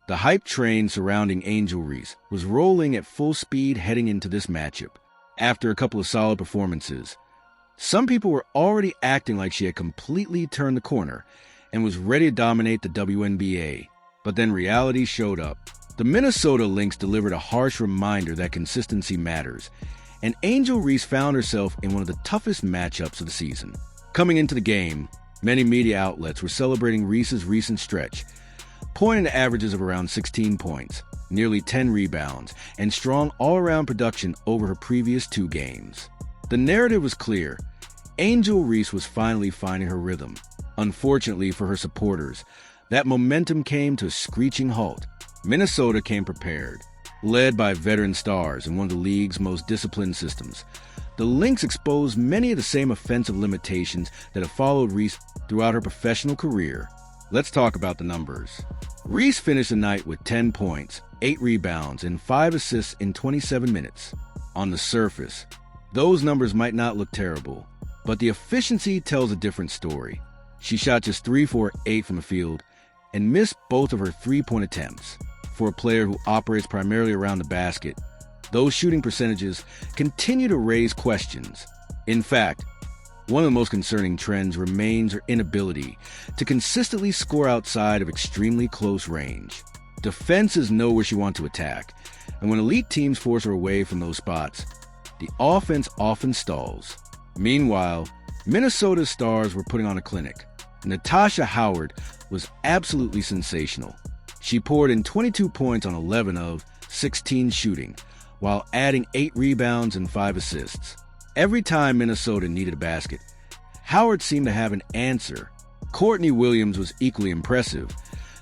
The hype train surrounding Angel Reese was rolling at full speed heading into this matchup. After a couple of solid performances, some people were already acting like she had completely turned the corner and was ready to dominate the WNBA. But then reality showed up. The Minnesota Lynx delivered a harsh reminder that consistency matters, and Angel Reese found herself in one of the toughest matchups of the season. Coming into the game, many media outlets were celebrating Reese's recent stretch, pointing to averages of around 16 points, nearly 10 rebounds, and strong all-around production over her previous 2 games. The narrative was clear. Angel Reese was finally finding her rhythm. Unfortunately for her supporters, that momentum came to a screeching halt. Minnesota came prepared. Led by veteran stars in one of the league's most disciplined systems, the Lynx exposed many of the same offensive limitations that have followed Reese throughout her professional career. Let's talk about the numbers. Reese finished the night with 10 points, 8 rebounds, and 5 assists in 27 minutes. On the surface, those numbers might not look terrible, but the efficiency tells a different story. She shot just 3 for 8 from the field and missed both of her 3-point attempts. For a player who operates primarily around the basket, those shooting percentages continue to raise questions. In fact, one of the most concerning trends remains her inability to consistently score outside of extremely close range. Defenses know where she wants to attack, and when elite teams force her away from those spots, the offense often stalls. Meanwhile, Minnesota's stars were putting on a clinic. Natasha Howard was absolutely sensational. She poured in 22 points on 11 of 16 shooting, while adding 8 rebounds and 5 assists. Every time Minnesota needed a basket, Howard seemed to have an answer. Courtney Williams was equally impressive,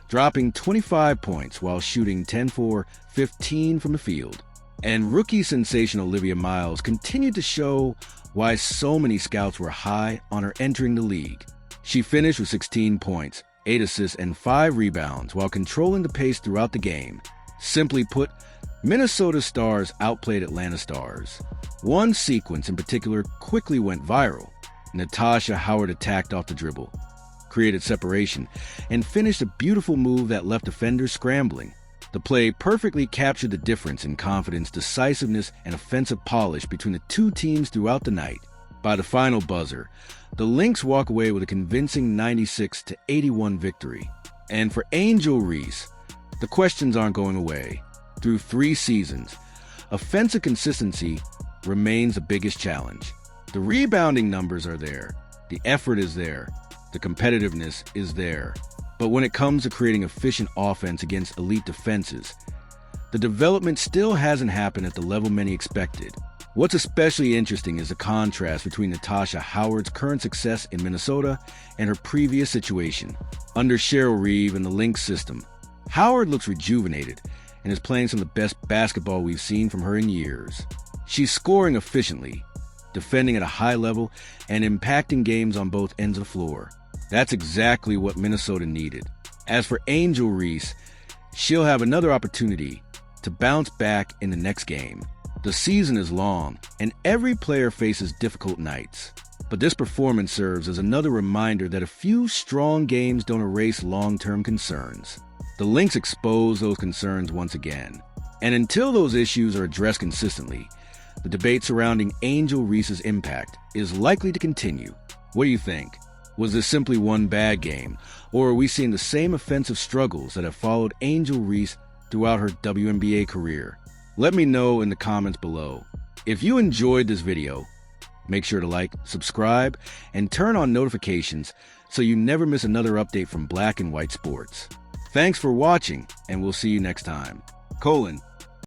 dropping 25 points while shooting 10 for 15 from the field. And rookie sensation Olivia Miles continued to show why so many scouts were high on her entering the league. She finished with 16 points, 8 assists, and 5 rebounds while controlling the pace throughout the game. Simply put, Minnesota Stars outplayed Atlanta Stars. One sequence in particular quickly went viral. Natasha Howard attacked off the dribble, created separation, and finished a beautiful move that left defenders scrambling. The play perfectly captured the difference in confidence, decisiveness, and offensive polish between the two teams throughout the night. By the final buzzer, the Lynx walk away with a convincing 96-81 victory. And for Angel Reese, the questions aren't going away. Through 3 seasons, offensive consistency remains the biggest challenge. The rebounding numbers are there, the effort is there, the competitiveness is there. But when it comes to creating efficient offense against elite defenses, the development still hasn't happened at the level many expected. What's especially interesting is the contrast between Natasha Howard's current success in Minnesota and her previous situation. Under Cheryl Reeve and the Lynx system, Howard looks rejuvenated and is playing some of the best basketball we've seen from her in years. She's scoring efficiently, defending at a high level, and impacting games on both ends of the floor. That's exactly what Minnesota needed. As for Angel Reese, she'll have another opportunity to bounce back in the next game. The season is long, and every player faces difficult nights. But this performance serves as another reminder that a few strong games don't erase long-term concerns. The Lynx expose those concerns once again. And until those issues are addressed consistently, the debate surrounding Angel Reese's impact is likely to continue. What do you think? Was this simply one bad game, or are we seeing the same offensive struggles that have followed Angel Reese throughout her WNBA career? Let me know in the comments below. If you enjoyed this video, make sure to like, subscribe, and turn on notifications so you never miss another update from Black and White Sports. Thanks for watching, and we'll see you next time.